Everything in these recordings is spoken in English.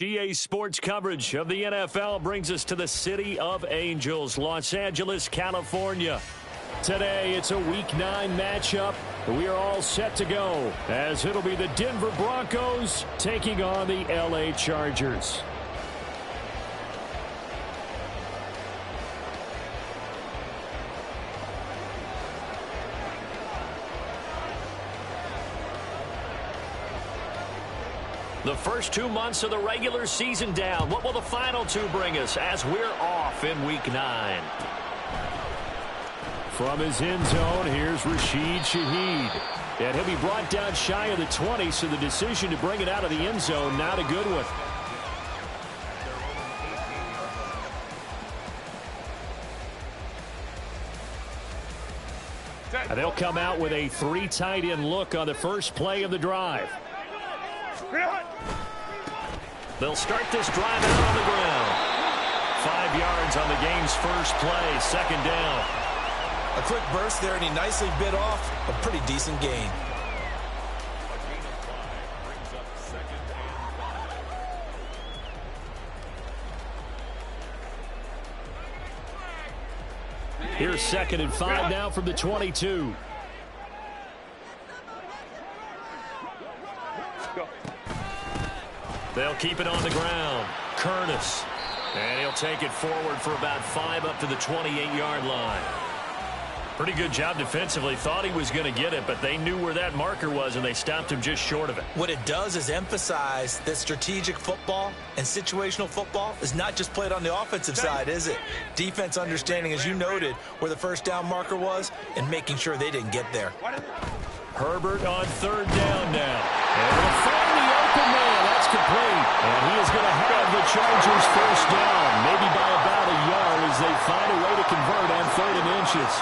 GA Sports coverage of the NFL brings us to the City of Angels, Los Angeles, California. Today, it's a Week 9 matchup. We are all set to go, as it'll be the Denver Broncos taking on the LA Chargers. The first 2 months of the regular season down. What will the final two bring us as we're off in Week 9? From his end zone, here's Rashid Shaheed. And he'll be brought down shy of the 20, so the decision to bring it out of the end zone, not a good one. And they'll come out with a 3 tight end look on the first play of the drive. They'll start this drive out on the ground. 5 yards on the game's first play, second down. A quick burst there, and he nicely bit off a pretty decent gain. Here's 2nd and 5 now from the 22. They'll keep it on the ground. Curtis. And he'll take it forward for about 5 up to the 28-yard line. Pretty good job defensively. Thought he was going to get it, but they knew where that marker was, and they stopped him just short of it. What it does is emphasize that strategic football and situational football is not just played on the offensive side, is it? Defense understanding, as you noted, where the first down marker was and making sure they didn't get there. Herbert on 3rd down now. And we'll find the open man. That's complete. And he is going to have the Chargers first down, maybe by about a yard as they find a way to convert on 3rd and inches.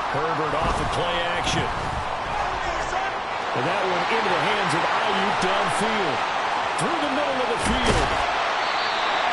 Herbert off of play action. And that one into the hands of Ayuk downfield. Through the middle of the field.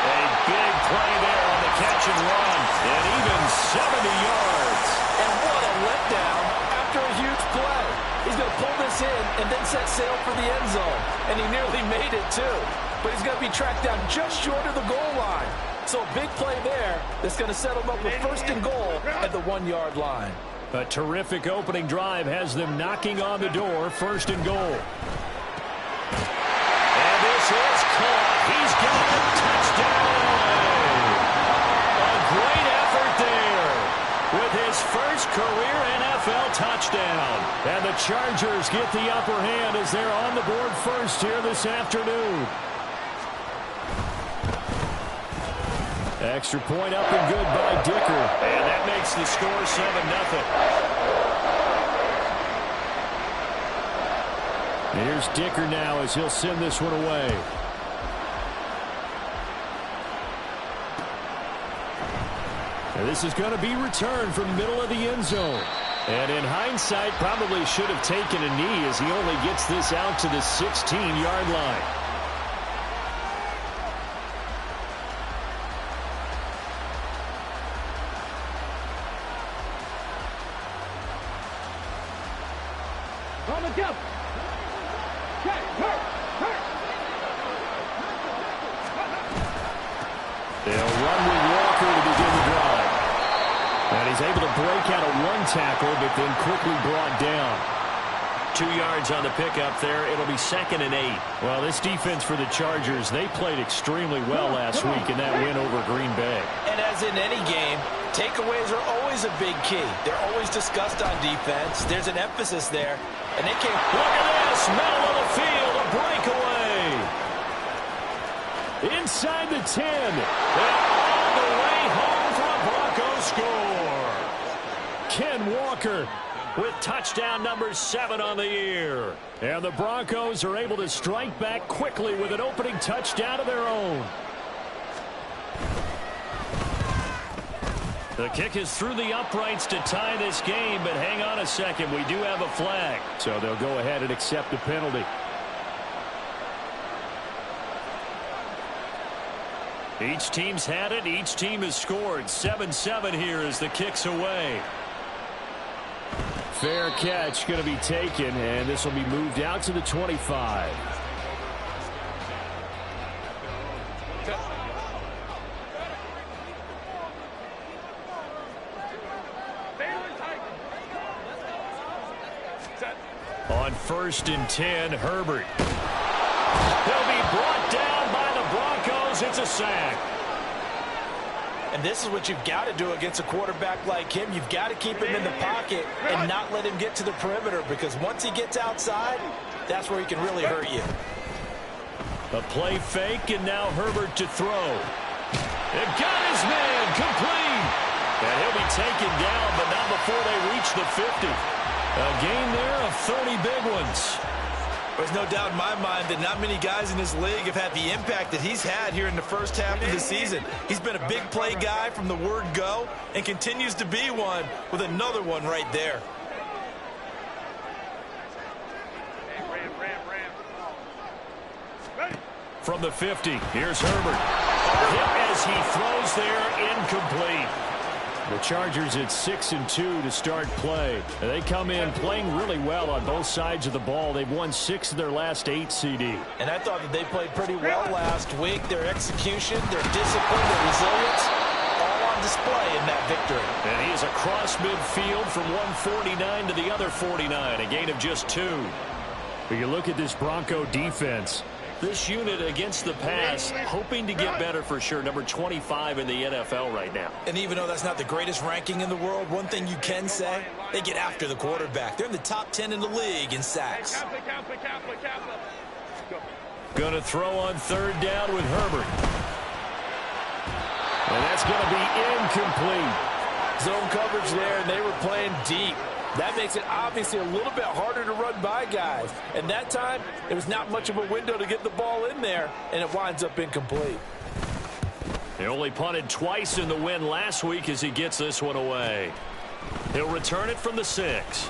A big play there on the catch and run. And even 70 yards. And what a letdown after a huge play. He's going to pull this in and then set sail for the end zone. And he nearly made it too. But he's going to be tracked down just short of the goal line. So a big play there that's going to set him up with 1st and goal at the 1-yard line. A terrific opening drive has them knocking on the door, 1st and goal. And this is caught. He's got a touchdown. A great effort there with his first career NFL touchdown. And the Chargers get the upper hand as they're on the board first here this afternoon. Extra point up and good by Dicker. And that makes the score 7-0. Here's Dicker now as he'll send this one away. And this is going to be returned from the middle of the end zone. And in hindsight, probably should have taken a knee as he only gets this out to the 16-yard line. They'll run with Walker to begin the drive. And he's able to break out of 1 tackle, but then quickly brought down. 2 yards on the pickup there. It'll be 2nd and 8. Well, this defense for the Chargers, they played extremely well last week in that win over Green Bay. And as in any game, takeaways are always a big key. They're always discussed on defense. There's an emphasis there. And they came. Look at this. Middle of the field. A breakaway. Inside the 10. And all the way home for a Broncos score. Ken Walker with touchdown number 7 on the year. And the Broncos are able to strike back quickly with an opening touchdown of their own. The kick is through the uprights to tie this game, but hang on a second. We do have a flag. So they'll go ahead and accept the penalty. Each team's had it. Each team has scored. 7-7 here as the kick's away. Fair catch going to be taken, and this will be moved out to the 25. first and 10. Herbert. He'll be brought down by the Broncos. It's a sack. And this is what you've got to do against a quarterback like him. You've got to keep him in the pocket and not let him get to the perimeter, because once he gets outside, that's where he can really hurt you. A play fake, and now Herbert to throw. It got his man complete. And he'll be taken down, but not before they reach the 50. A gain there of 30 big ones. There's no doubt in my mind that not many guys in this league have had the impact that he's had here in the first half of the season. He's been a big play guy from the word go and continues to be one with another one right there. From the 50, here's Herbert. Hit as he throws there, incomplete. The Chargers at 6-2 to start play. They come in playing really well on both sides of the ball. They've won 6 of their last 8 CD. And I thought that they played pretty well last week. Their execution, their discipline, their resilience, all on display in that victory. And he is across midfield from 149 to the other 49, a gain of just 2. But you look at this Bronco defense. This unit against the pass, hoping to get better for sure. Number 25 in the NFL right now. And even though that's not the greatest ranking in the world, one thing you can say, they get after the quarterback. They're in the top 10 in the league in sacks. Going to throw on third down with Herbert. And that's going to be incomplete. Zone coverage there, and they were playing deep. That makes it obviously a little bit harder to run by guys. And that time, there was not much of a window to get the ball in there, and it winds up incomplete. They only punted twice in the win last week as he gets this one away. He'll return it from the 6.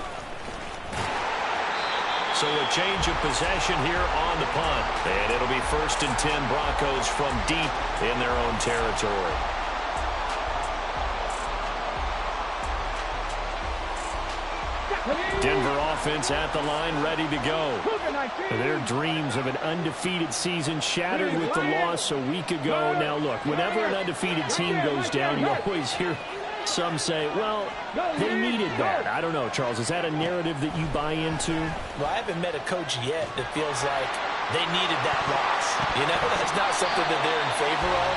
So a change of possession here on the punt. And it'll be first and 10 Broncos from deep in their own territory. Denver offense at the line, ready to go. Their dreams of an undefeated season shattered with the loss a week ago. Now, look, whenever an undefeated team goes down, you always hear some say, well, they needed that. I don't know, Charles. Is that a narrative that you buy into? Well, I haven't met a coach yet that feels like they needed that loss. You know, that's not something that they're in favor of.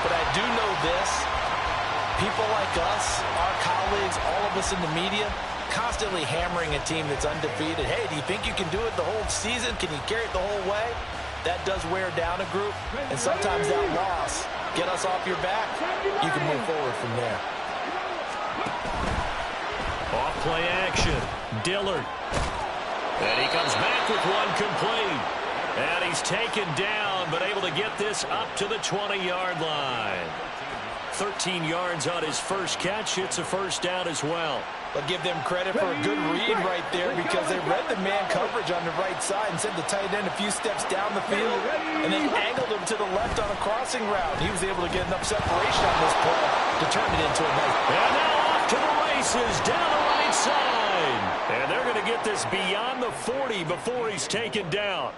But I do know this. People like us, our colleagues, all of us in the media, constantly hammering a team that's undefeated. Hey, do you think you can do it the whole season? Can you carry it the whole way? That does wear down a group, and sometimes that loss, get us off your back, you can move forward from there. Off play action, Dillard. And he comes back with one complete. And he's taken down, but able to get this up to the 20-yard line. 13 yards on his first catch. It's a first down as well. But give them credit for a good read right there, because they read the man coverage on the right side and sent the tight end a few steps down the field, and they angled him to the left on a crossing route. He was able to get enough separation on this play to turn it into a nice. And now off to the races down the right side. And they're going to get this beyond the 40 before he's taken down.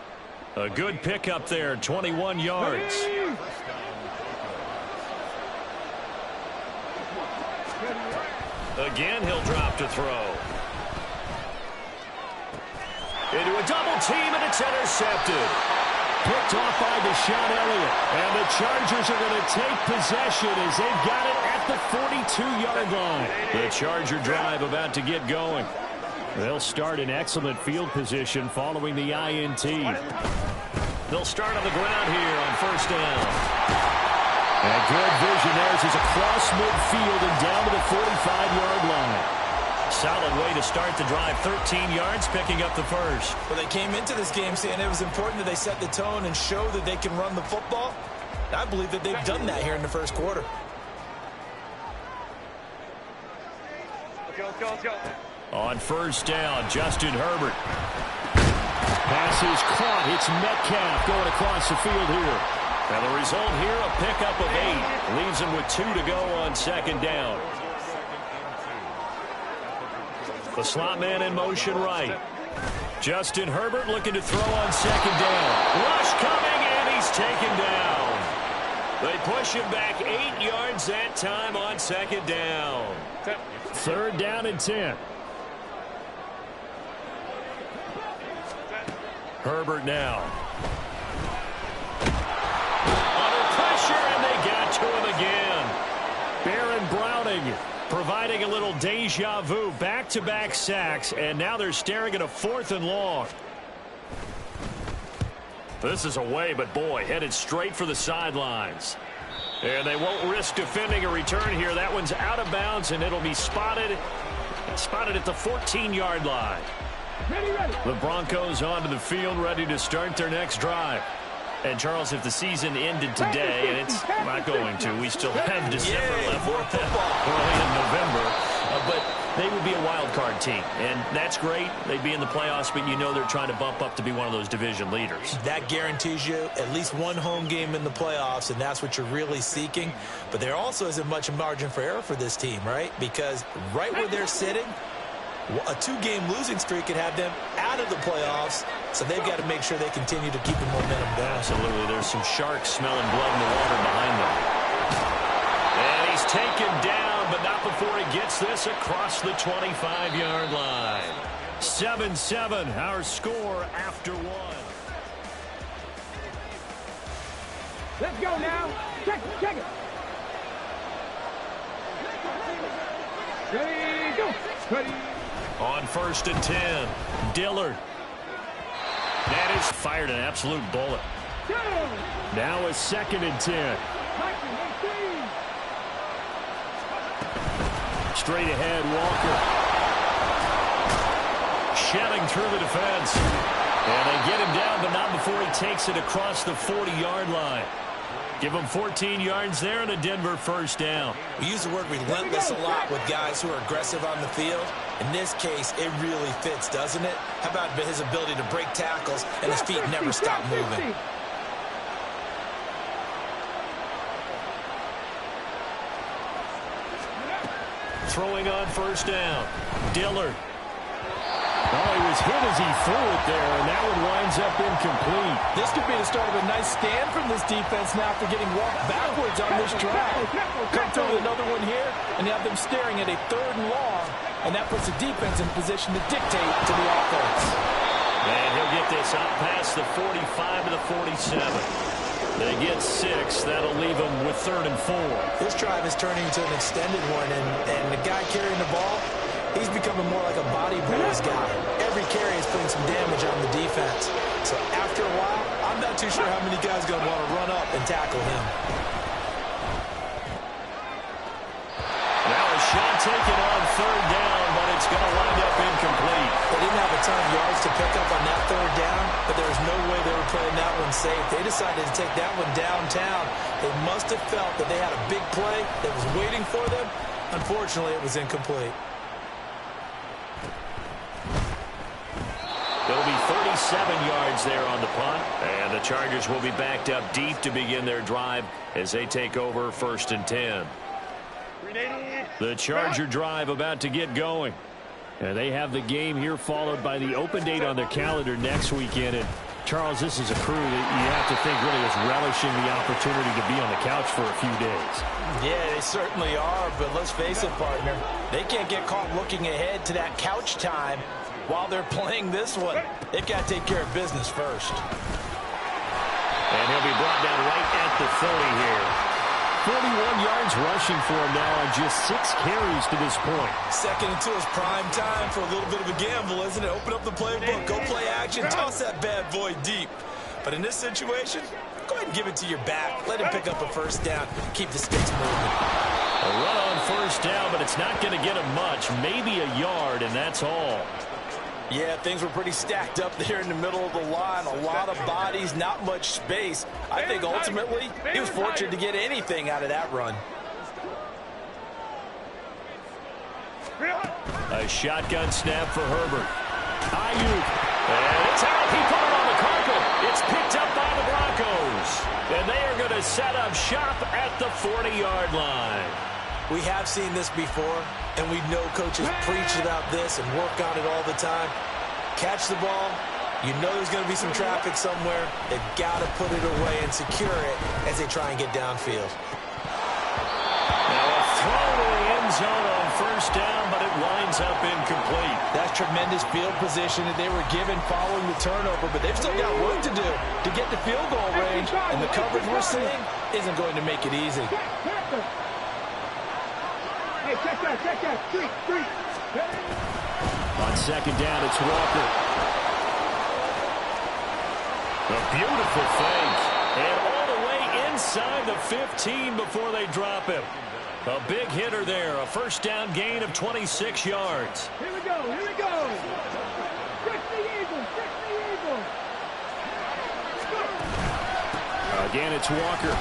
A good pickup there, 21 yards. Again, he'll drop to throw. Into a double team, and it's intercepted. Picked off by Deshaun Elliott. And the Chargers are going to take possession as they've got it at the 42-yard line. The Charger drive about to get going. They'll start in excellent field position following the INT. They'll start on the ground here on first down. And good vision there as he's across midfield and down to the 45-yard line. Solid way to start the drive. 13 yards, picking up the first. Well, they came into this game saying it was important that they set the tone and show that they can run the football. I believe that they've done that here in the first quarter. Let's go. On first down, Justin Herbert. Pass is caught. It's Metcalf going across the field here. And the result here, a pickup of 8. Leaves him with 2 to go on second down. The slot man in motion right. Justin Herbert looking to throw on second down. Rush coming, and he's taken down. They push him back 8 yards that time on second down. Third down and 10. Herbert now. Under pressure, and they got to him again. Baron Browning providing a little deja vu. Back-to-back sacks, and now they're staring at a 4th and long. This is away, but boy, headed straight for the sidelines. And they won't risk defending a return here. That one's out of bounds, and it'll be spotted at the 14-yard line. The Broncos onto the field, ready to start their next drive. And, Charles, if the season ended today, and it's not going to, we still have December left. More football. Early in November. But they would be a wild card team, and that's great. They'd be in the playoffs, but you know they're trying to bump up to be one of those division leaders. That guarantees you at least one home game in the playoffs, and that's what you're really seeking. But there also isn't much margin for error for this team, right? Because right where they're sitting, a 2-game losing streak could have them out of the playoffs, so they've got to make sure they continue to keep the momentum down. Absolutely. There's some sharks smelling blood in the water behind them. And he's taken down, but not before he gets this across the 25-yard line. 7-7, our score after 1. Let's go now. Check it. Ready, go. Ready. On 1st and 10, Dillard. That is fired an absolute bullet. Now a 2nd and 10. Straight ahead, Walker. Shelling through the defense. And they get him down, but not before he takes it across the 40-yard line. Give him 14 yards there and a Denver 1st down. We use the word relentless a lot with guys who are aggressive on the field. In this case, it really fits, doesn't it? How about his ability to break tackles and his feet never stop moving? Throwing on 1st down. Dillard. Oh, he was hit as he threw it there, and that one winds up incomplete. This could be the start of a nice stand from this defense now after getting walked backwards on this drive. Come through with another one here, and you have them staring at a 3rd and long, and that puts the defense in position to dictate to the offense. And he'll get this out past the 45 to the 47. They get 6. That'll leave them with 3rd and 4. This drive is turning into an extended one, and the guy carrying the ball, he's becoming more like a body boys guy. Every carry is putting some damage on the defense. So after a while, I'm not too sure how many guys are going to want to run up and tackle him. Now a shot taken on 3rd down, but it's going to wind up incomplete. They didn't have a ton of yards to pick up on that 3rd down, but there was no way they were playing that one safe. They decided to take that one downtown. They must have felt that they had a big play that was waiting for them. Unfortunately, it was incomplete. There'll be 37 yards there on the punt, and the Chargers will be backed up deep to begin their drive as they take over 1st and 10. The Charger drive about to get going. And they have the game here followed by the open date on their calendar next weekend. And Charles, this is a crew that you have to think really is relishing the opportunity to be on the couch for a few days. Yeah, they certainly are, but let's face it, partner. They can't get caught looking ahead to that couch time while they're playing this one. They've got to take care of business first. And he'll be brought down right at the 30 here. 41 yards rushing for him now on just 6 carries to this point. 2nd and 2 is prime time for a little bit of a gamble, isn't it? Open up the playbook, go play action, toss that bad boy deep. But in this situation, go ahead and give it to your back. Let him pick up a 1st down. Keep the sticks moving. A run on 1st down, but it's not going to get him much. Maybe a yard, and that's all. Yeah, things were pretty stacked up there in the middle of the line. A lot of bodies, not much space. I think ultimately he was fortunate to get anything out of that run. A shotgun snap for Herbert. Ayuk. And it's out. He put it on the carpet. It's picked up by the Broncos. And they are going to set up shop at the 40-yard line. We have seen this before, and we know coaches preach about this and work on it all the time. Catch the ball. You know there's going to be some traffic somewhere. They've got to put it away and secure it as they try and get downfield. Now a throw to the end zone on 1st down, but it winds ends up incomplete. That's tremendous field position that they were given following the turnover, but they've still got work to do to get to field goal range, and the coverage we're seeing isn't going to make it easy. Hey, check that. Street. On second down, it's Walker. A beautiful fake. And all the way inside the 15 before they drop him. A big hitter there. A first down gain of 26 yards. Here we go. Trick the Eagles. Again, it's Walker.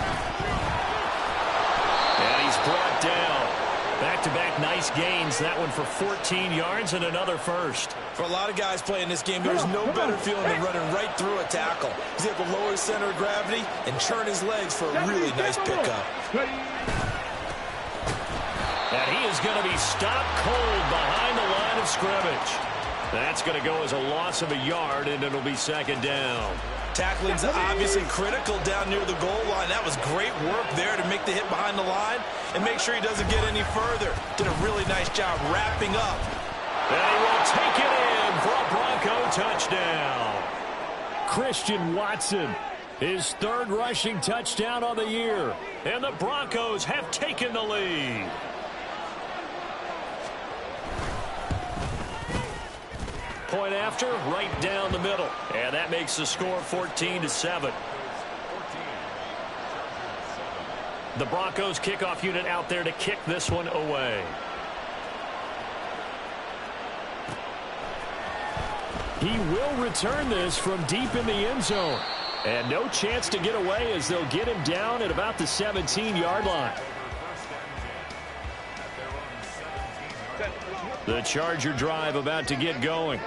And he's brought down. Back-to-back nice gains. That one for 14 yards and another first. For a lot of guys playing this game, there's no better feeling than running right through a tackle. He's able to lower his center of gravity and churn his legs for a really nice pickup. And he is going to be stopped cold behind the line of scrimmage. That's going to go as a loss of a yard, and it'll be second down. Tackling's obviously critical down near the goal line. That was great work there to make the hit behind the line and make sure he doesn't get any further. Did a really nice job wrapping up. And he will take it in for a Bronco touchdown. Christian Watson, his third rushing touchdown of the year. And the Broncos have taken the lead. Point after, right down the middle. And that makes the score 14-7. The Broncos kickoff unit out there to kick this one away. He will return this from deep in the end zone. And no chance to get away as they'll get him down at about the 17-yard line. The Charger drive about to get going.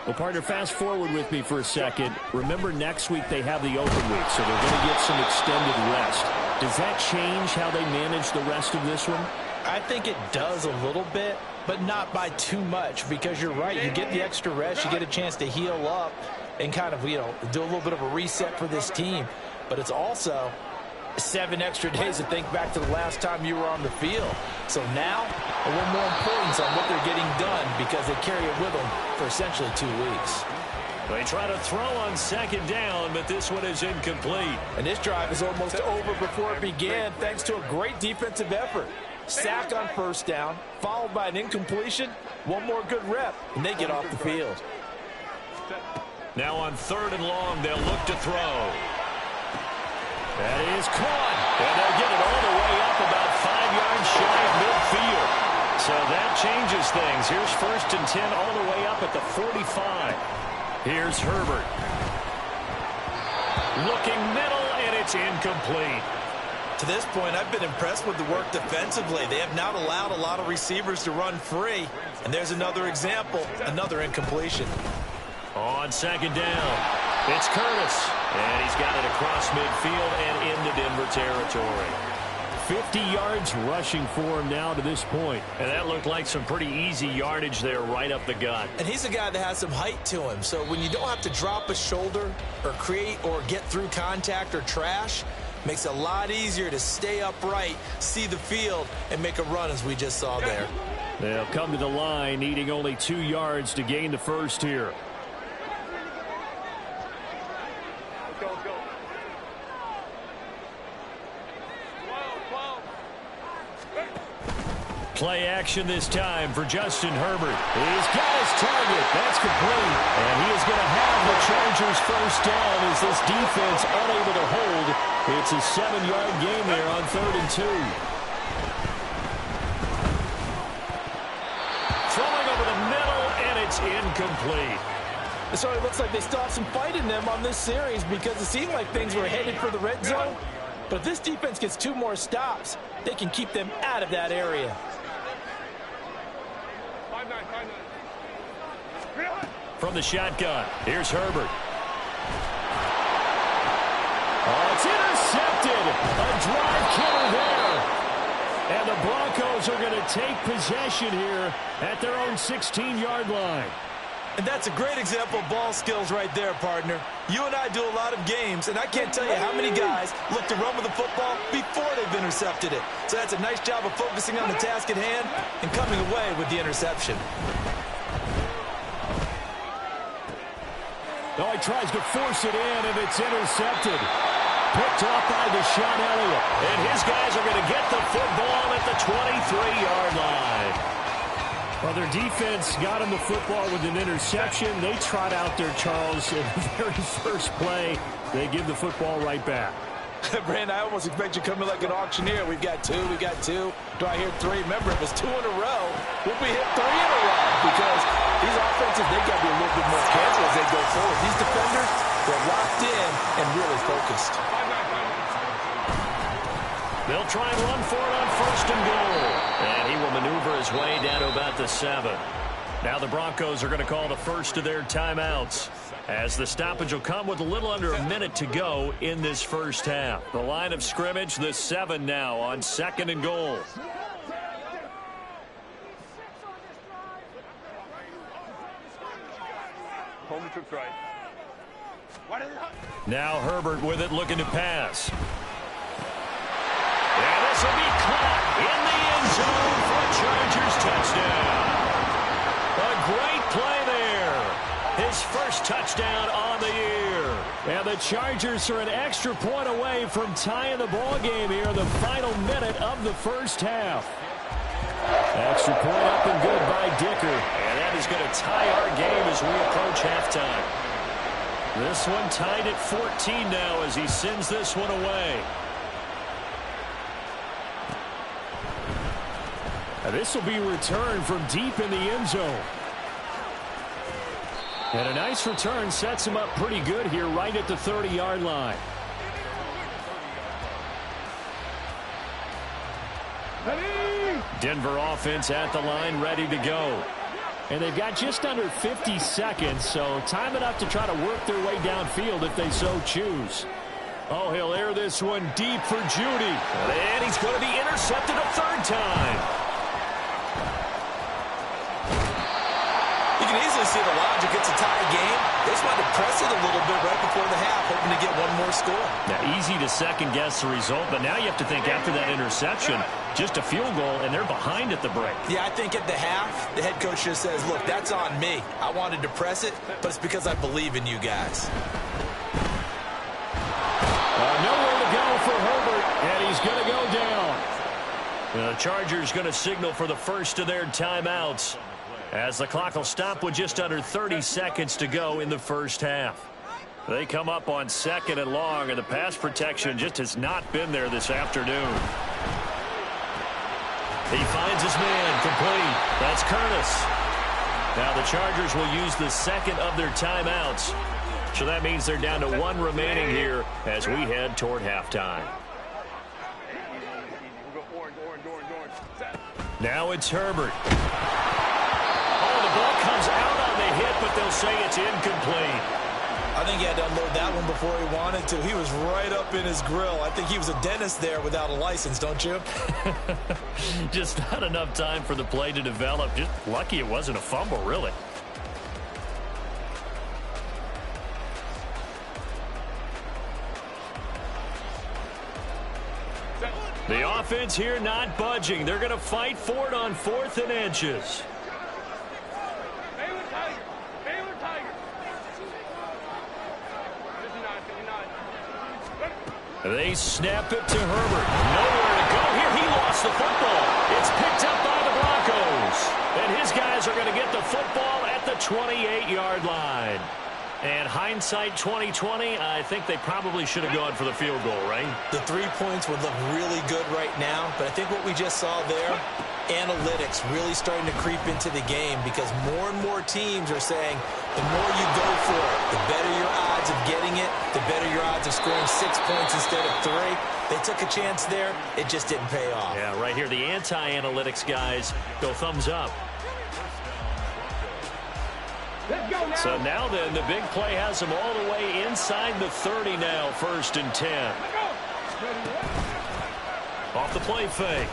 Well, partner, fast forward with me for a second. Remember, next week they have the open week, so they're going to get some extended rest. Does that change how they manage the rest of this one? I think it does a little bit, but not by too much, because you're right. You get the extra rest. You get a chance to heal up and kind of, do a little bit of a reset for this team. But it's also 7 extra days to think back to the last time you were on the field. So now, a little more importance on what they're getting done because they carry it with them for essentially 2 weeks. They try to throw on second down, but this one is incomplete. And this drive is almost over before it began thanks to a great defensive effort. Sack on first down, followed by an incompletion, one more good rep, and they get off the field. Now on third and long, they'll look to throw. That is caught. And they'll get it all the way up about 5 yards shy of midfield. So that changes things. Here's first and 10 all the way up at the 45. Here's Herbert. Looking middle, and it's incomplete. To this point, I've been impressed with the work defensively. They have not allowed a lot of receivers to run free. And there's another example, another incompletion. On second down, it's Curtis. And he's got it across midfield and into Denver territory. 50 yards rushing for him now to this point. And that looked like some pretty easy yardage there right up the gut. And he's a guy that has some height to him. So when you don't have to drop a shoulder or create or get through contact or trash, makes it a lot easier to stay upright, see the field, and make a run as we just saw there. They'll come to the line needing only 2 yards to gain the first here. Play action this time for Justin Herbert. He's got his target. That's complete. And he is going to have the Chargers first down as this defense unable to hold. It's a 7-yard gain there on 3rd and 2. Throwing over the middle, and it's incomplete. So it looks like they still have some fight in them on this series because it seemed like things were headed for the red zone. But if this defense gets 2 more stops, they can keep them out of that area. From the shotgun, here's Herbert. Oh, it's intercepted. A drive killer there. And the Broncos are going to take possession here at their own 16-yard line. And that's a great example of ball skills right there, partner. You and I do a lot of games, and I can't tell you how many guys look to run with the football before they've intercepted it. So that's a nice job of focusing on the task at hand and coming away with the interception. Oh, he tries to force it in, and it's intercepted. Picked off by Deshaun Elliott. And his guys are going to get the football at the 23-yard line. Well, their defense got him the football with an interception. They trot out there, Charles, in the very first play. They give the football right back. Brandon, I almost expect you to come in like an auctioneer. We've got two. Do I hear three? Remember, if it's 2 in a row, we'll be hit 3 in a row because these offenses, they've got to be a little bit more careful as they go forward. These defenders, they're locked in and really focused. They'll try and run for it on 1st and goal. And he will maneuver his way down to about the 7. Now the Broncos are going to call the first of their timeouts, as the stoppage will come with a little under a minute to go in this first half. The line of scrimmage, the 7 now on 2nd and goal. Home trip's right. Now Herbert with it, looking to pass. And this will be caught in the end zone for a Chargers touchdown. A great play there. His first touchdown on the year. And the Chargers are an extra point away from tying the ball game here in the final minute of the first half. Extra point up and good by Dicker. And that is going to tie our game as we approach halftime. This one tied at 14 now as he sends this one away. Now this will be returned from deep in the end zone. And a nice return sets him up pretty good here right at the 30-yard line. Denver offense at the line, ready to go. And they've got just under 50 seconds, so time enough to try to work their way downfield if they so choose. Oh, he'll air this one deep for Judy. And he's going to be intercepted a 3rd time. You can easily see the logic. It's a tie game. They just wanted to press it a little bit right before the half, hoping to get one more score. Now, easy to second-guess the result, but now you have to think after that interception, just a field goal, and they're behind at the break. Yeah, I think at the half, the head coach just says, look, that's on me. I wanted to press it, but it's because I believe in you guys. Nowhere to go for Herbert, and he's going to go down. The Chargers going to signal for the first of their timeouts, as the clock will stop with just under 30 seconds to go in the first half. They come up on 2nd and long, and the pass protection just has not been there this afternoon. He finds his man, complete. That's Curtis. Now the Chargers will use the 2nd of their timeouts. So that means they're down to 1 remaining here as we head toward halftime. Now it's Herbert. Oh, the ball comes out on the hit, but they'll say it's incomplete. I think he had to unload that one before he wanted to. He was right up in his grill. I think he was a dentist there without a license, don't you? Just not enough time for the play to develop. Just lucky it wasn't a fumble, really. The offense here not budging. They're going to fight for it on 4th and inches. They snap it to Herbert. Nowhere to go here. He lost the football. It's picked up by the Broncos. And his guys are going to get the football at the 28-yard line. And hindsight 2020, I think they probably should have gone for the field goal, right? The 3 points would look really good right now, but I think what we just saw there, analytics really starting to creep into the game because more and more teams are saying the more you go for it, the better your odds of getting it, the better your odds of scoring 6 points instead of 3. They took a chance there. It just didn't pay off. Yeah, right here, the anti-analytics guys go thumbs up. Let's go now. So now then, the big play has them all the way inside the 30 now, 1st and 10. Off the play fake,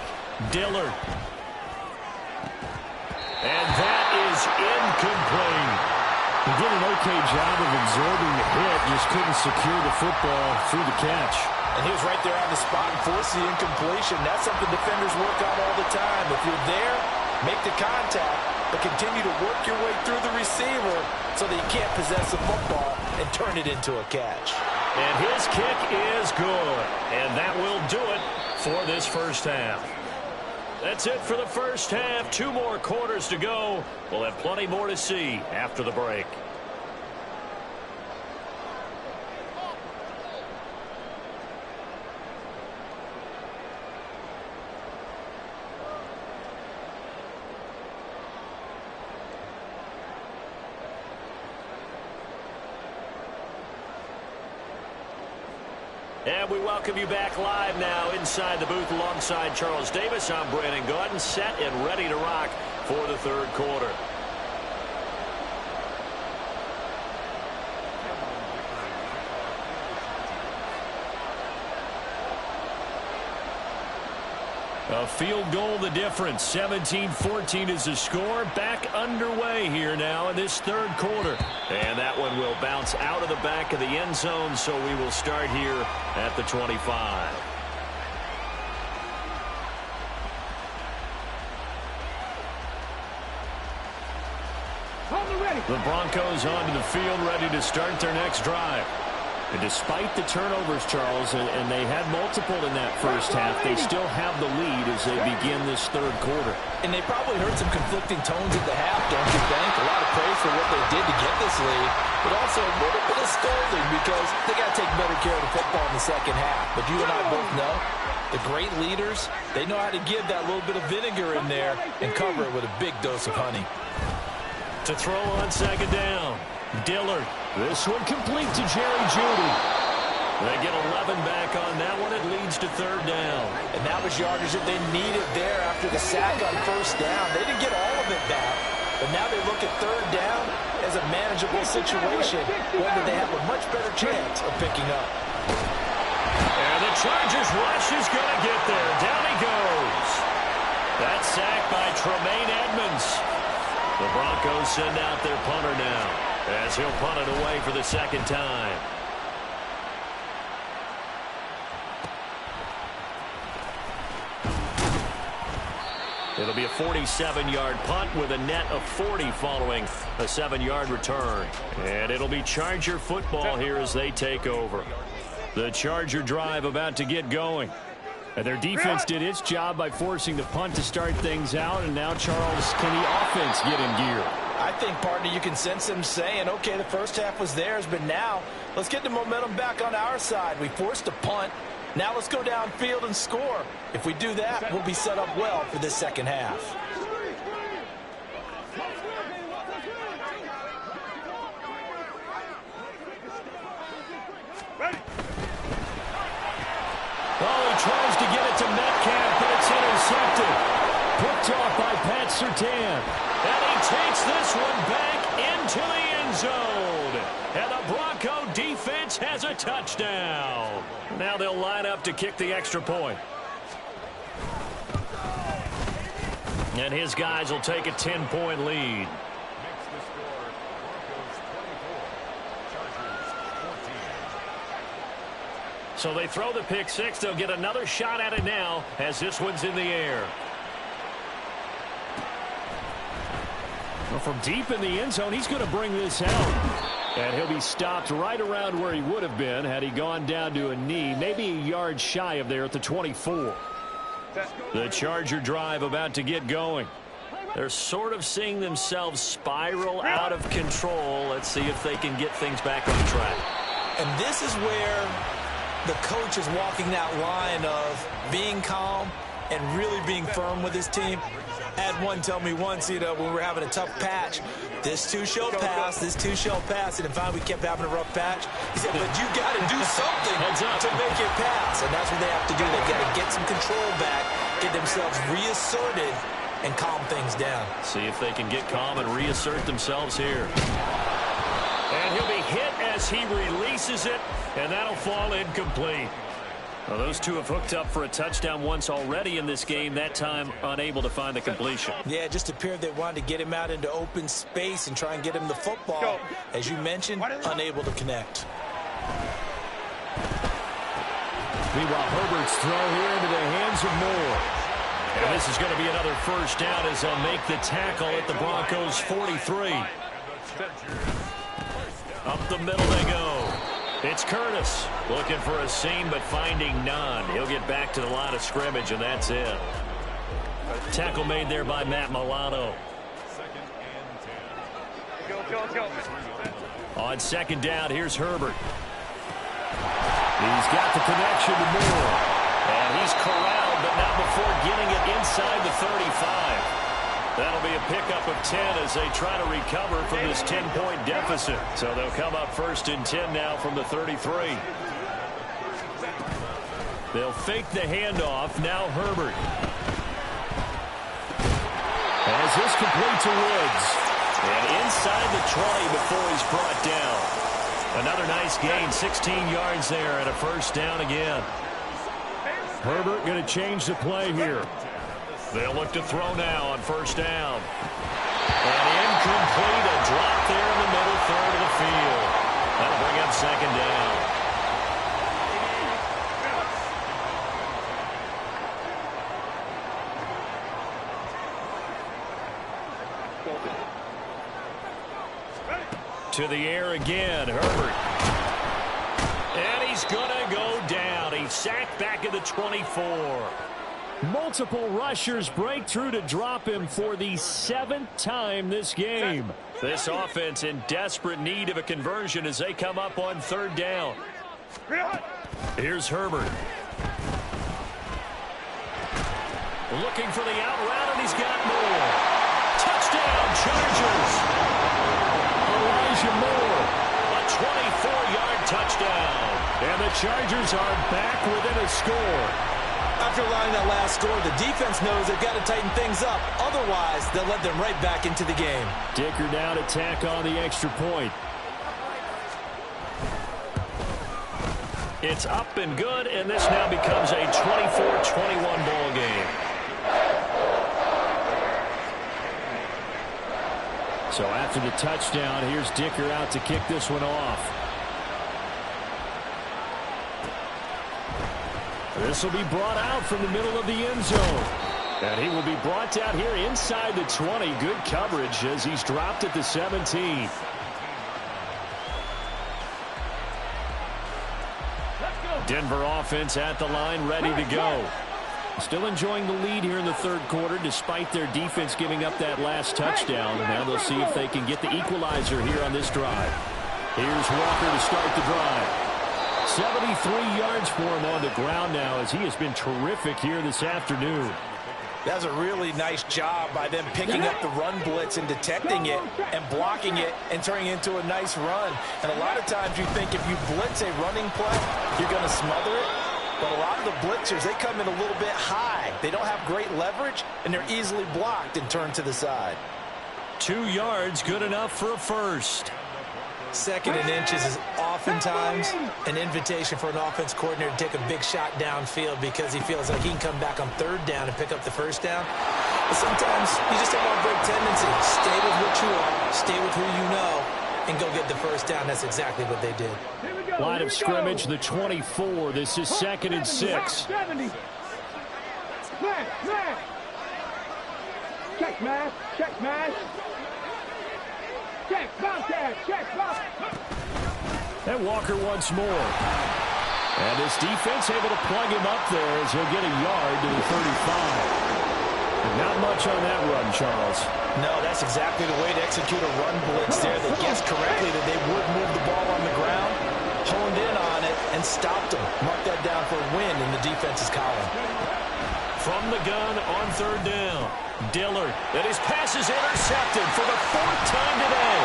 Dillard. And that is incomplete. He did an okay job of absorbing the hit, just couldn't secure the football through the catch. And he was right there on the spot and forced the incompletion. That's something defenders work on all the time. If you're there, make the contact, but continue to work your way through the receiver so that you can't possess the football and turn it into a catch. And his kick is good. And that will do it for this first half. That's it for the first half. 2 more quarters to go. We'll have plenty more to see after the break. And we welcome you back live now inside the booth alongside Charles Davis. I'm Brandon Gaudin, set and ready to rock for the third quarter. A field goal the difference. 17-14 is the score. Back underway here now in this third quarter. And that one will bounce out of the back of the end zone, so we will start here at the 25. The Broncos onto the field, ready to start their next drive. And despite the turnovers, Charles, and they had multiple in that first half, they still have the lead as they begin this third quarter. And they probably heard some conflicting tones at the half, don't you think? A lot of praise for what they did to get this lead, but also a little bit of scolding because they got to take better care of the football in the second half. But you and I both know the great leaders, they know how to give that little bit of vinegar in there and cover it with a big dose of honey. To throw on second down, Dillard. This one complete to Jerry Jeudy. They get 11 back on that one. It leads to third down. And that was yardage that they needed there after the sack on first down. They didn't get all of it back, but now they look at third down as a manageable situation, whether they have a much better chance of picking up. And the Chargers rush is going to get there. Down he goes. That's sacked by Tremaine Edmonds. The Broncos send out their punter now, as he'll punt it away for the second time. It'll be a 47-yard punt with a net of 40 following a 7-yard return. And it'll be Charger football here as they take over. The Charger drive about to get going. And their defense did its job by forcing the punt to start things out. And now, Charles, can the offense get in gear? I think, partner, you can sense them saying, okay, the first half was theirs, but now let's get the momentum back on our side. We forced a punt. Now let's go downfield and score. If we do that, we'll be set up well for this second half. Oh, he tries to get it to Metcalf, but it's intercepted. Picked off by Pat Surtain. And he takes this one back into the end zone. And the Bronco defense has a touchdown. Now they'll line up to kick the extra point. And his guys will take a 10-point lead. So they throw the pick six. They'll get another shot at it now as this one's in the air. Well, from deep in the end zone, he's going to bring this out. And he'll be stopped right around where he would have been had he gone down to a knee, maybe a yard shy of there at the 24. The Charger drive about to get going. They're sort of seeing themselves spiral out of control. Let's see if they can get things back on track. And this is where the coach is walking that line of being calm and really being firm with his team. I had one tell me once, when we were having a tough patch, this too shall pass, this too shall pass. And finally we kept having a rough patch. He said, but you got to do something to make it pass. And that's what they have to do. They got to get some control back, get themselves reasserted, and calm things down. See if they can get calm and reassert themselves here. And he'll be hit as he releases it, and that'll fall incomplete. Well, those two have hooked up for a touchdown once already in this game, that time unable to find the completion. Yeah, it just appeared they wanted to get him out into open space and try and get him the football. As you mentioned, unable to connect. Meanwhile, Herbert's throw here into the hands of Moore. And this is going to be another first down as they'll make the tackle at the Broncos' 43. Up the middle they go. It's Curtis looking for a seam but finding none. He'll get back to the line of scrimmage, and that's it. Tackle made there by Matt Milano. On second down, here's Herbert. He's got the connection to Moore. And he's corralled, but not before getting it inside the 35. That'll be a pickup of 10 as they try to recover from this 10-point deficit. So they'll come up first and 10 now from the 33. They'll fake the handoff. Now Herbert. As this complete to Woods. And inside the 20 before he's brought down. Another nice gain, 16 yards there, and a first down again. Herbert going to change the play here. They'll look to throw now on first down. And incomplete, a drop there in the middle third of the field. That'll bring up second down. To the air again, Herbert. And he's going to go down. He's sacked back at the 24. Multiple rushers break through to drop him for the 7th time this game. This offense in desperate need of a conversion as they come up on third down. Here's Herbert. Looking for the out route, and he's got more. Touchdown, Chargers. Elijah Moore, a 24-yard touchdown. And the Chargers are back within a score. After allowing that last score, the defense knows they've got to tighten things up. Otherwise, they'll let them right back into the game. Dicker down to tack on the extra point. It's up and good, and this now becomes a 24-21 ball game. So after the touchdown, here's Dicker out to kick this one off. This will be brought out from the middle of the end zone. And he will be brought down here inside the 20. Good coverage as he's dropped at the 17. Denver offense at the line, ready to go. Still enjoying the lead here in the third quarter despite their defense giving up that last touchdown. Now they'll see if they can get the equalizer here on this drive. Here's Walker to start the drive. 73 yards for him on the ground now as he has been terrific here this afternoon. That's a really nice job by them picking up the run blitz and detecting it and blocking it and turning it into a nice run. And a lot of times you think if you blitz a running play, you're going to smother it. But a lot of the blitzers, they come in a little bit high. They don't have great leverage, and they're easily blocked and turned to the side. 2 yards, good enough for a first. Second and inches is oftentimes an invitation for an offense coordinator to take a big shot downfield because he feels like he can come back on third down and pick up the first down. But sometimes you just have a great tendency. Stay with what you are, stay with who you know, and go get the first down. That's exactly what they did. Line of scrimmage, the 24. This is second and 6. 70. Check, man. Check, man. Check, Bobcat. Check, Bobcat. And Walker once more. And this defense able to plug him up there as he'll get a yard to the 35. Not much on that run, Charles. No, that's exactly the way to execute a run blitz there. They guessed correctly that they would move the ball on the ground, honed in on it, and stopped them. Mark that down for a win in the defense's column. From the gun on third down, Dillard. And his pass is intercepted for the 4th time today.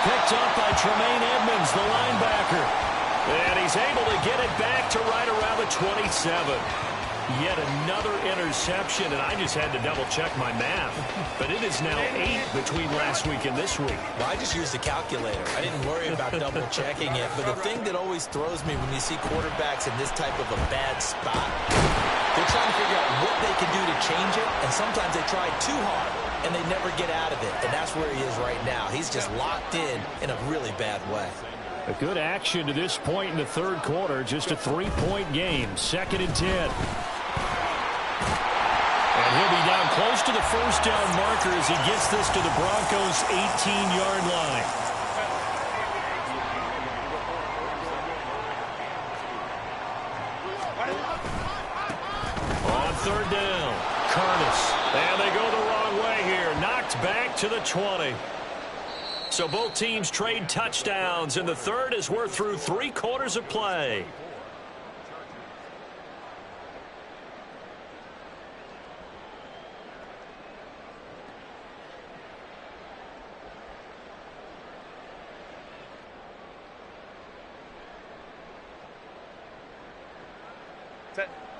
Picked up by Tremaine Edmonds, the linebacker. And he's able to get it back to right around the 27. Yet another interception, and I just had to double-check my math. But it is now 8 between last week and this week. Well, I just used a calculator. I didn't worry about double-checking it. But the thing that always throws me when you see quarterbacks in this type of a bad spot, they're trying to figure out what they can do to change it, and sometimes they try too hard, and they never get out of it. And that's where he is right now. He's just locked in a really bad way. A good action to this point in the third quarter. Just a 3-point game. 2nd and 10. And he'll be down close to the first down marker as he gets this to the Broncos' 18-yard line. On 3rd down, Curtis. And they go the wrong way here. Knocked back to the 20. So both teams trade touchdowns, and the third as we're through 3 quarters of play.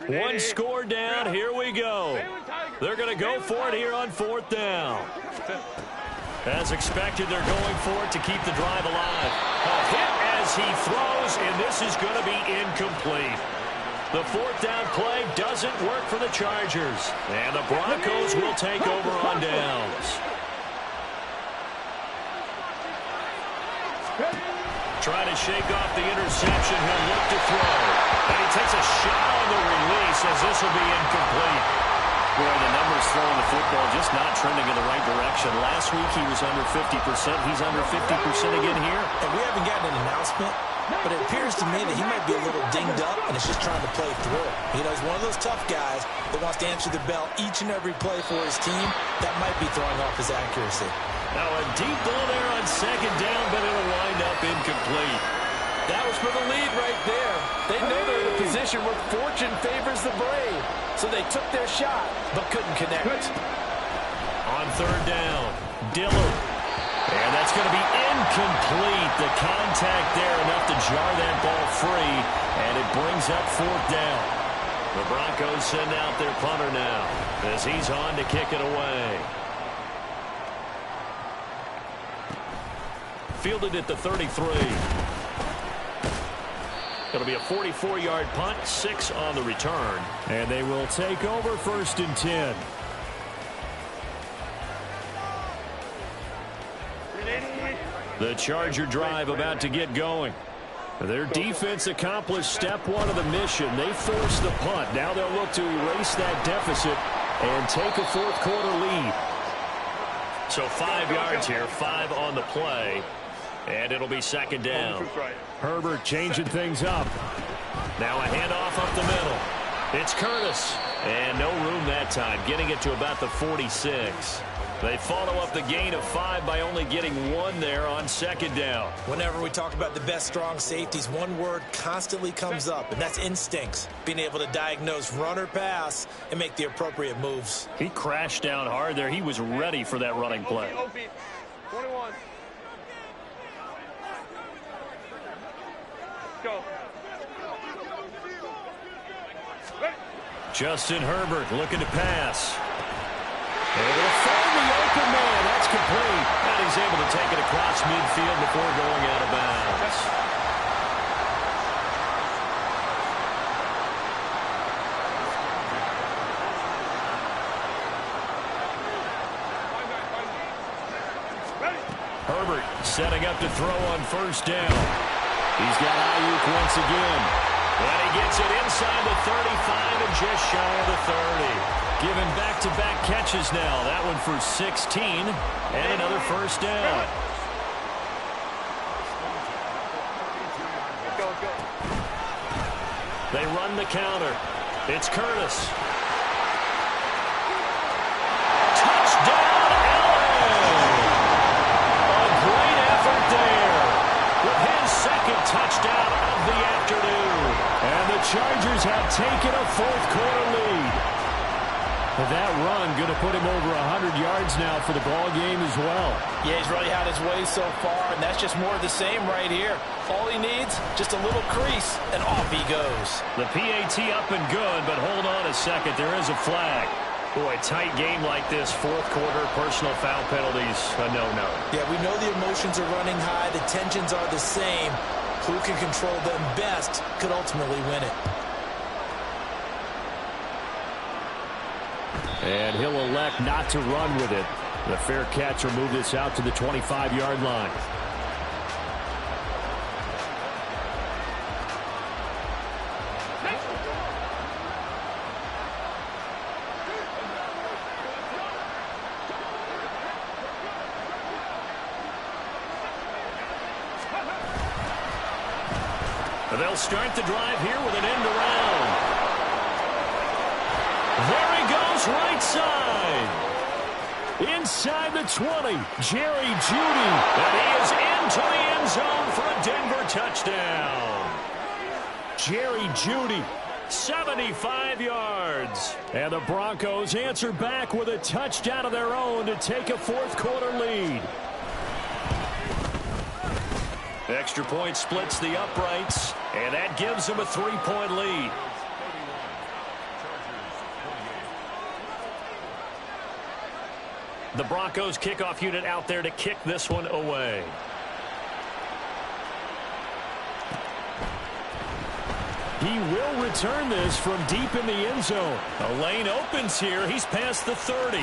One score down. Here we go. They're going to go for it here on 4th down. As expected, they're going for it to keep the drive alive. A hit as he throws, and this is going to be incomplete. The 4th down play doesn't work for the Chargers. And the Broncos will take over on downs. Trying to shake off the interception. He'll look to throw. And he takes a shot on the release as this will be incomplete. Boy, the numbers throwing the football just not trending in the right direction. Last week he was under 50%. He's under 50% again here. And we haven't gotten an announcement, but it appears to me that he might be a little dinged up and is just trying to play through. You know, he's one of those tough guys that wants to answer the bell each and every play for his team. That might be throwing off his accuracy. Now a deep ball there on 2nd down, but it'll wind up incomplete. That was for the lead right there. They know they're in a position where fortune favors the brave. So they took their shot, but couldn't connect. On 3rd down, Dillard. And that's going to be incomplete. The contact there enough to jar that ball free. And it brings up 4th down. The Broncos send out their punter now as he's on to kick it away. Fielded at the 33. It'll be a 44-yard punt, 6 on the return. And they will take over 1st and 10. The Charger drive about to get going. Their defense accomplished step 1 of the mission. They forced the punt. Now they'll look to erase that deficit and take a 4th quarter lead. So 5 yards here, 5 on the play. And it'll be 2nd down. Herbert changing things up. Now a handoff up the middle. It's Curtis. And no room that time, getting it to about the 46. They follow up the gain of 5 by only getting 1 there on 2nd down. Whenever we talk about the best strong safeties, one word constantly comes up, and that's instincts. Being able to diagnose run or pass and make the appropriate moves. He crashed down hard there. He was ready for that running play. 21. Go. Justin Herbert looking to pass. Able to find the open man. That's complete. And he's able to take it across midfield before going out of bounds. Herbert setting up to throw on 1st down. He's got Ayuk once again. And he gets it inside the 35 and just shy of the 30. Given back-to-back catches now. That one for 16 and another 1st down. They run the counter. It's Curtis. Touchdown, Allen! A great effort there with his 2nd touchdown of the afternoon. And the Chargers have taken a 4th quarter lead. And that run going to put him over 100 yards now for the ball game as well. Yeah, he's really had his way so far, and that's just more of the same right here. All he needs, just a little crease, and off he goes. The PAT up and good, but hold on a second. There is a flag. Boy, tight game like this, fourth quarter, personal foul penalties, a no-no. Yeah, we know the emotions are running high. The tensions are the same. Who can control them best could ultimately win it. And he'll elect not to run with it. The fair catch will move this out to the 25-yard line. They'll start the drive here with an end around. There he goes, right side. Inside the 20, Jerry Jeudy. And he is into the end zone for a Denver touchdown. Jerry Jeudy, 75 yards. And the Broncos answer back with a touchdown of their own to take a fourth quarter lead. Extra point splits the uprights, and that gives them a 3-point lead. The Broncos kickoff unit out there to kick this one away. He will return this from deep in the end zone. A lane opens here. He's past the 30.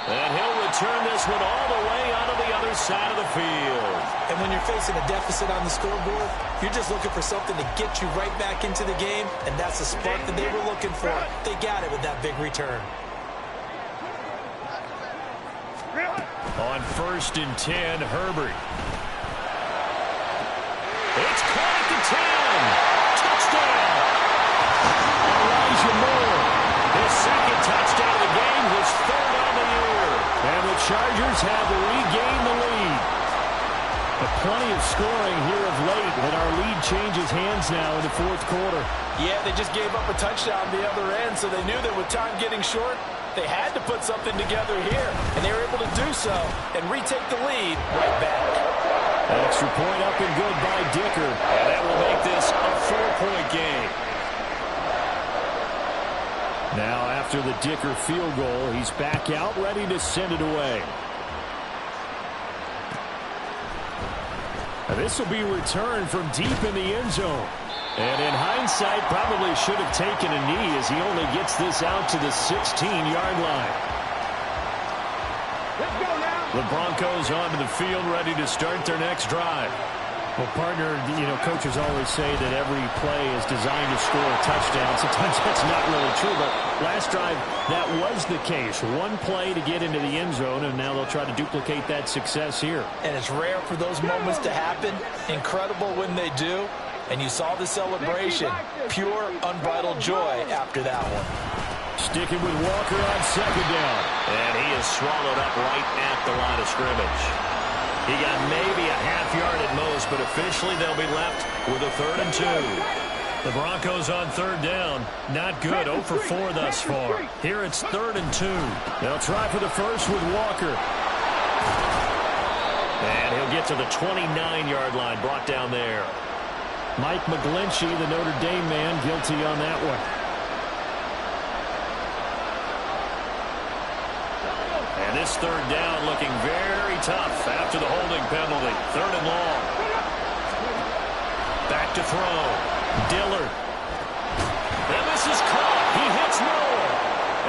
And he'll return this one all the way onto the other side of the field. And when you're facing a deficit on the scoreboard, you're just looking for something to get you right back into the game, and that's the spark that they were looking for. They got it with that big return. On 1st and 10, Herbert. It's caught at the 10. Touchdown. Elijah Moore. His second touchdown of the game, his third on the year. And the Chargers have regained the lead. Plenty of scoring here of late, and our lead changes hands now in the fourth quarter. Yeah, they just gave up a touchdown the other end, so they knew that with time getting short, they had to put something together here, and they were able to do so and retake the lead right back. Extra point up and good by Dicker, and that will make this a 4-point game. Now, after the Dicker field goal, he's back out, ready to send it away. This will be returned from deep in the end zone. And in hindsight, probably should have taken a knee as he only gets this out to the 16-yard line. Let's go now. The Broncos onto the field, ready to start their next drive. Well, partner, coaches always say that every play is designed to score a touchdown. Sometimes that's not really true, but last drive, that was the case. One play to get into the end zone, and now they'll try to duplicate that success here. And it's rare for those moments to happen. Incredible when they do. And you saw the celebration. Pure, unbridled joy after that one. Sticking with Walker on second down. And he is swallowed up right at the line of scrimmage. He got maybe a half yard at most, but officially they'll be left with a 3rd and 2. The Broncos on 3rd down. Not good. 0 for 4 thus far. Here it's 3rd and 2. They'll try for the first with Walker. And he'll get to the 29-yard line, brought down there. Mike McGlinchey, the Notre Dame man, guilty on that one. And this 3rd down looking very tough after the holding penalty. 3rd and long. Back to throw. Dillard. And this is caught. He hits Noah.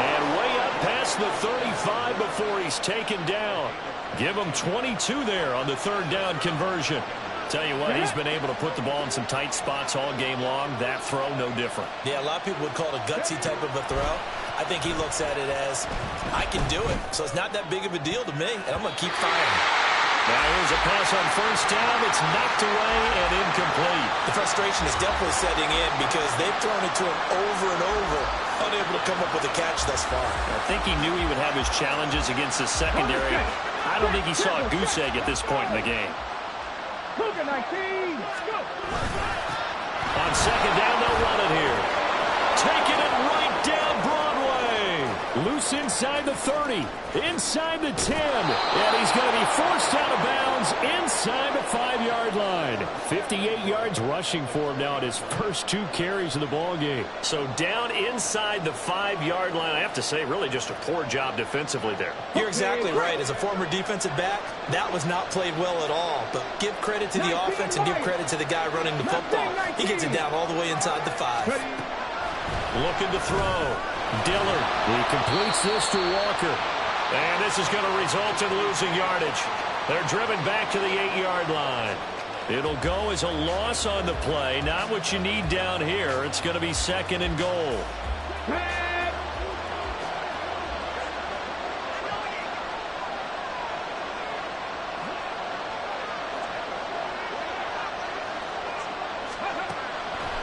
And way up past the 35 before he's taken down. Give him 22 there on the 3rd down conversion. Tell you what, he's been able to put the ball in some tight spots all game long. That throw, no different. Yeah, a lot of people would call it a gutsy type of a throw. I think he looks at it as, I can do it. So it's not that big of a deal to me, and I'm going to keep firing. Now here's a pass on 1st down. It's knocked away and incomplete. The frustration is definitely setting in because they've thrown it to him over and over, unable to come up with a catch thus far. I think he knew he would have his challenges against the secondary. I don't think he saw a goose egg at this point in the game. Look at 19. Go. On 2nd down, they'll run it here. Taking it right down Broadway. Loose inside the 30, inside the 10, and he's going to be forced out of bounds inside the 5-yard line. 58 yards rushing for him now at his first 2 carries of the ball game. So down inside the 5-yard line, I have to say, really just a poor job defensively there. You're exactly right. As a former defensive back, that was not played well at all. But give credit to the offense and give credit to the guy running the football. He gets it down all the way inside the 5. Looking to throw. Dillard. He completes this to Walker. And this is going to result in losing yardage. They're driven back to the 8-yard line. It'll go as a loss on the play. Not what you need down here. It's going to be 2nd and goal.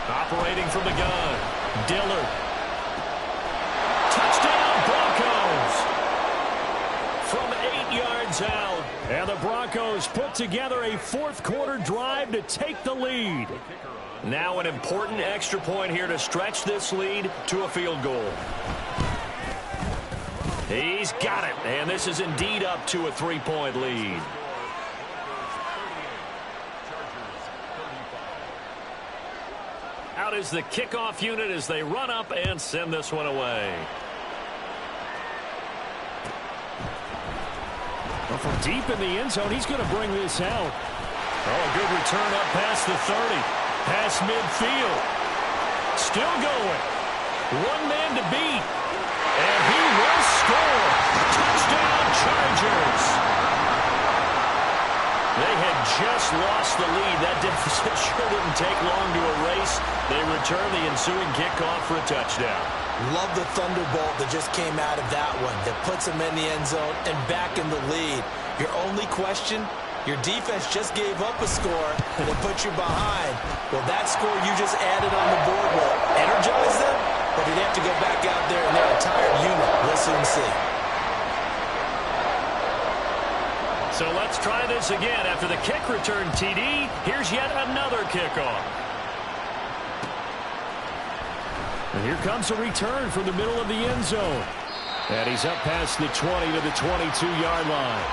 Operating from the gun. Dillard. Touchdown Broncos. From 8 yards out. And the Broncos put together a 4th-quarter drive to take the lead. Now an important extra point here to stretch this lead to a field goal. He's got it. And this is indeed up to a 3-point lead. Out is the kickoff unit as they run up and send this one away. Well, from deep in the end zone, he's going to bring this out. Oh, a good return up past the 30. Past midfield. Still going. 1 man to beat. And he will score. Touchdown Chargers. They had just lost the lead. That deficit sure didn't take long to erase. They return the ensuing kickoff for a touchdown. Love the thunderbolt that just came out of that one. That puts them in the end zone and back in the lead. Your only question, your defense just gave up a score that put you behind. Well, that score you just added on the board will energize them, but they'd have to go back out there and they're a tired unit. We'll soon see. So let's try this again. After the kick return TD, here's yet another kickoff. And here comes a return from the middle of the end zone. And he's up past the 20 to the 22-yard line.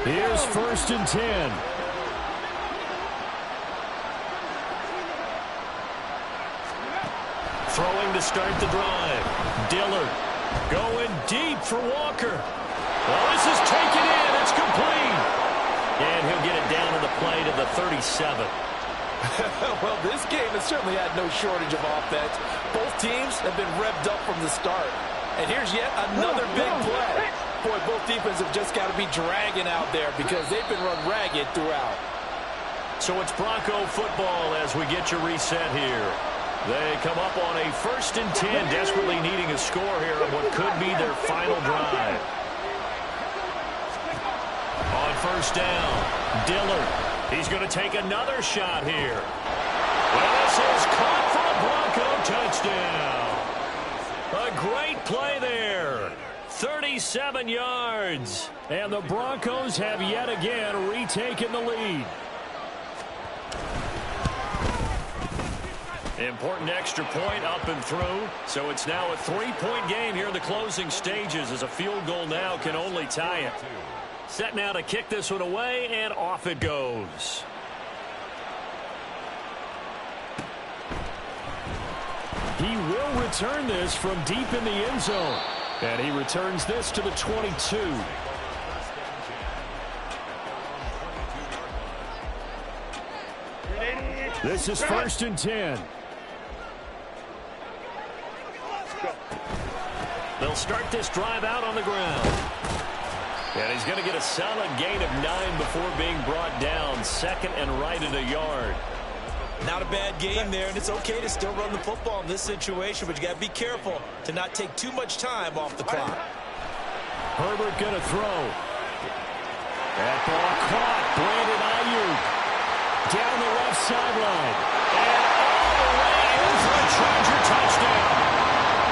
Here's 1st and 10. Throwing to start the drive. Dillard going deep for Walker. Well, this is taken in. It's complete. And he'll get it down to the play to the 37. Well, this game has certainly had no shortage of offense. Both teams have been revved up from the start. And here's yet another big play. Boy, both defenses have just got to be dragging out there because they've been run ragged throughout. So it's Bronco football as we get you reset here. They come up on a 1st and 10, desperately needing a score here on what could be their final drive. On 1st down, Dillard. He's going to take another shot here. Well, this is caught for a Bronco touchdown. A great play there. 37 yards. And the Broncos have yet again retaken the lead. Important extra point up and through. So it's now a 3-point game here in the closing stages as a field goal now can only tie it. Set now to kick this one away, and off it goes. He will return this from deep in the end zone. And he returns this to the 22. This is 1st and 10. They'll start this drive out on the ground. And he's going to get a solid gain of 9 before being brought down. 2nd and right at a yard. Not a bad game there, and it's okay to still run the football in this situation, but you got to be careful to not take too much time off the clock. Herbert going to throw. That ball caught. Brandon Ayuk down the left sideline. And all the way in for a Charger touchdown.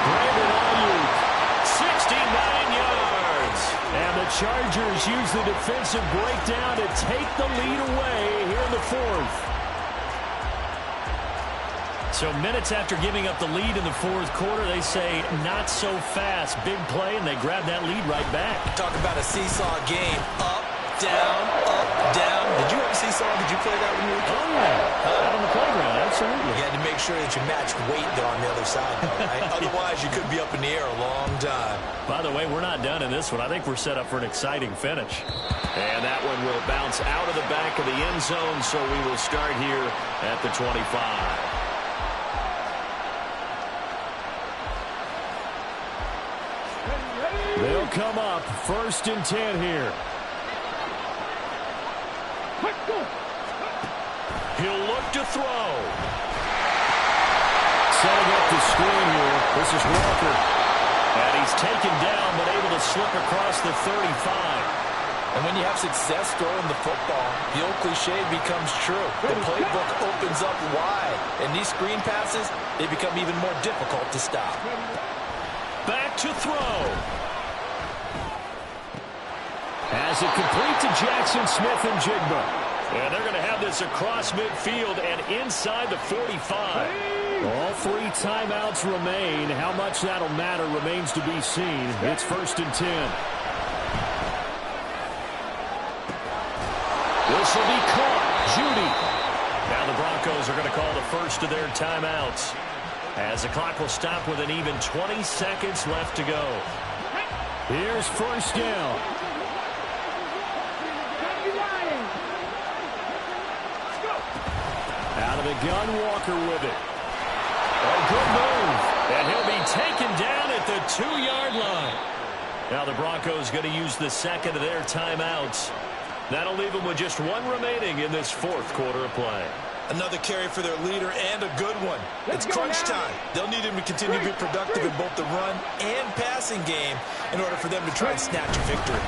Brandon Ayuk, 69 yards. And the Chargers use the defensive breakdown to take the lead away here in the 4th. So minutes after giving up the lead in the fourth quarter, they say not so fast. Big play, and they grab that lead right back. Talk about a seesaw game. Up, down, up, down. Did you ever seesaw? Did you play that when you were a kid? Oh, yeah. Out on the playground, absolutely. You had to make sure that you matched weight there on the other side, though, right? Otherwise, you could be up in the air a long time. By the way, we're not done in this one. I think we're set up for an exciting finish. And that one will bounce out of the back of the end zone, so we will start here at the 25. They'll come up 1st and 10 here. He'll look to throw. Setting up the screen here. This is Walker. And he's taken down, but able to slip across the 35. And when you have success throwing the football, the old cliche becomes true. The playbook opens up wide. And these screen passes, they become even more difficult to stop. Back to throw. Has it complete to Jackson Smith-Njigba. And they're going to have this across midfield and inside the 45. All 3 timeouts remain. How much that'll matter remains to be seen. It's 1st and 10. This will be caught. Judy. Now the Broncos are going to call the first of their timeouts, as the clock will stop with an even 20 seconds left to go. Here's 1st down. Out of the gun, Walker with it. A good move. And he'll be taken down at the 2-yard line. Now the Broncos going to use the second of their timeouts. That'll leave them with just 1 remaining in this fourth quarter of play. Another carry for their leader, and a good one. It's crunch time. They'll need him to continue to be productive in both the run and passing game in order for them to try and snatch a victory.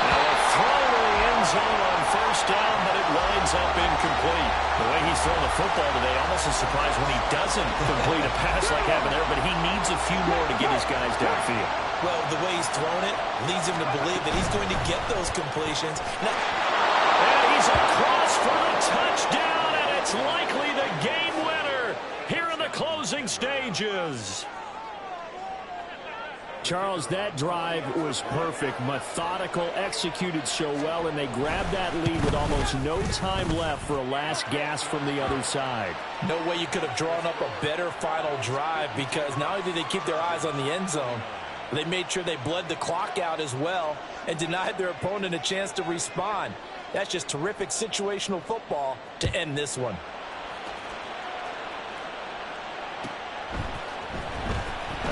Now a throw to the end zone on 1st down, but it winds up incomplete. The way he's throwing the football today, almost a surprise when he doesn't complete a pass like happened there, but he needs a few more to get his guys downfield. Well, the way he's thrown it leads him to believe that he's going to get those completions. Now, and he's across for the touchdown, and it's likely the game winner here in the closing stages. Charles, that drive was perfect. Methodical, executed so well, and they grabbed that lead with almost no time left for a last gasp from the other side. No way you could have drawn up a better final drive, because not only did they keep their eyes on the end zone, they made sure they bled the clock out as well and denied their opponent a chance to respond. That's just terrific situational football to end this one.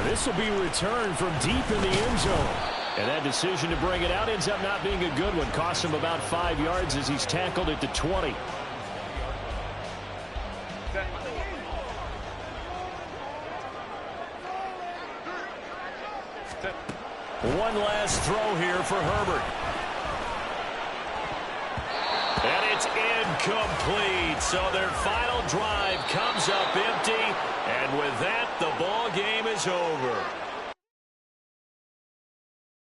This will be returned from deep in the end zone. And that decision to bring it out ends up not being a good one. Costs him about 5 yards as he's tackled at the 20. One last throw here for Herbert. And it's incomplete. So their final drive comes up empty.